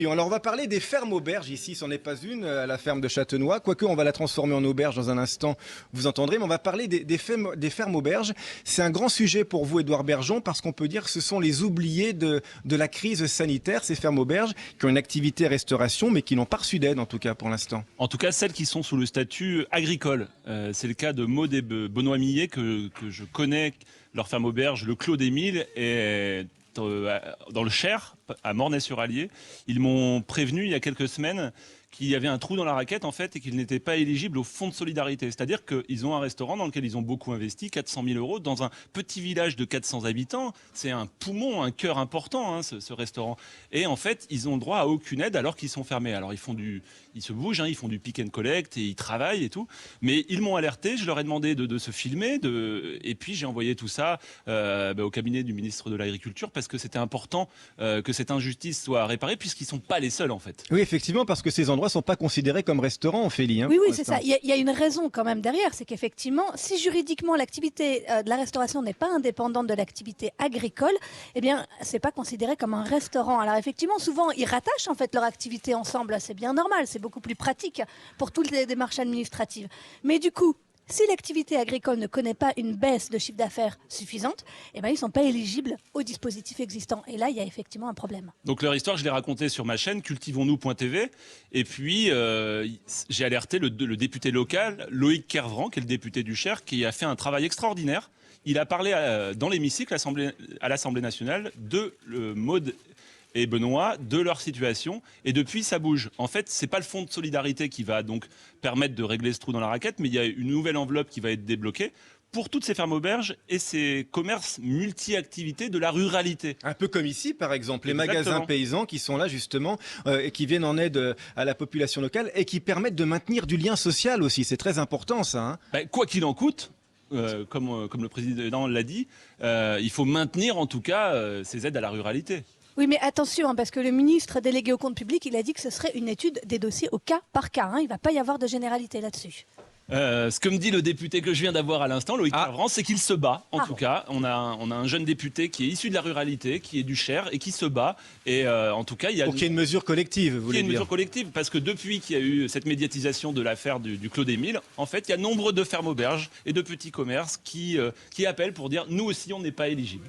Et alors on va parler des fermes auberges. Ici, c'en est pas une, à la ferme de Châtenois. Quoique, on va la transformer en auberge dans un instant, vous entendrez. Mais on va parler des fermes auberges. C'est un grand sujet pour vous, Édouard Bergeon, parce qu'on peut dire que ce sont les oubliés de la crise sanitaire, ces fermes auberges, qui ont une activité restauration, mais qui n'ont pas reçu d'aide, en tout cas, pour l'instant. En tout cas, celles qui sont sous le statut agricole. C'est le cas de Maud et Benoît Millet, que je connais, leur ferme auberge, le Clos des Milles, est dans le Cher, à Mornay-sur-Allier. Ils m'ont prévenu il y a quelques semaines qu'il y avait un trou dans la raquette en fait et qu'ils n'étaient pas éligibles au fonds de solidarité. C'est-à-dire qu'ils ont un restaurant dans lequel ils ont beaucoup investi, 400 000 euros, dans un petit village de 400 habitants. C'est un poumon, un cœur important, hein, ce restaurant. Et en fait, ils ont le droit à aucune aide alors qu'ils sont fermés. Alors ils se bougent, hein, ils font du pick and collect et ils travaillent et tout. Mais ils m'ont alerté, je leur ai demandé de se filmer, et puis j'ai envoyé tout ça au cabinet du ministre de l'Agriculture parce que c'était important que cette injustice soit réparée puisqu'ils ne sont pas les seuls en fait. Oui, effectivement, parce que ces endroits ne sont pas considérés comme restaurants, Ophélie. Hein, oui, c'est ça. Il y a une raison quand même derrière, c'est qu'effectivement, si juridiquement l'activité de la restauration n'est pas indépendante de l'activité agricole, eh bien, c'est pas considéré comme un restaurant. Alors effectivement, souvent, ils rattachent en fait leur activité ensemble. C'est bien normal, c'est beaucoup plus pratique pour toutes les démarches administratives. Mais du coup, si l'activité agricole ne connaît pas une baisse de chiffre d'affaires suffisante, eh ben, ils ne sont pas éligibles au dispositif existant. Et là, il y a effectivement un problème. Donc leur histoire, je l'ai racontée sur ma chaîne, cultivons-nous.tv. Et puis, j'ai alerté le député local, Loïc Kervran, qui est le député du Cher, qui a fait un travail extraordinaire. Il a parlé dans l'hémicycle à l'Assemblée nationale de Maud et Benoît de leur situation, et depuis ça bouge. En fait, c'est pas le fonds de solidarité qui va donc permettre de régler ce trou dans la raquette, mais il y a une nouvelle enveloppe qui va être débloquée pour toutes ces fermes auberges et ces commerces multi-activités de la ruralité. Un peu comme ici, par exemple, les Exactement. magasins paysans qui sont là justement et qui viennent en aide à la population locale et qui permettent de maintenir du lien social aussi. C'est très important ça. Hein. Ben, quoi qu'il en coûte, comme le président l'a dit, il faut maintenir en tout cas ces aides à la ruralité. Oui, mais attention, hein, parce que le ministre délégué au compte public, il a dit que ce serait une étude des dossiers au cas par cas. Hein. Il ne va pas y avoir de généralité là-dessus. Ce que me dit le député que je viens d'avoir à l'instant, Loïc Kervran, c'est qu'il se bat. En tout cas, on a un jeune député qui est issu de la ruralité, qui est du Cher et qui se bat. Et en tout cas, il y a pour qu'il y ait une mesure collective, vous voulez dire. Une mesure collective, parce que depuis qu'il y a eu cette médiatisation de l'affaire du Clos des Milles, en fait, il y a nombre de fermes auberges et de petits commerces qui appellent pour dire nous aussi, on n'est pas éligibles.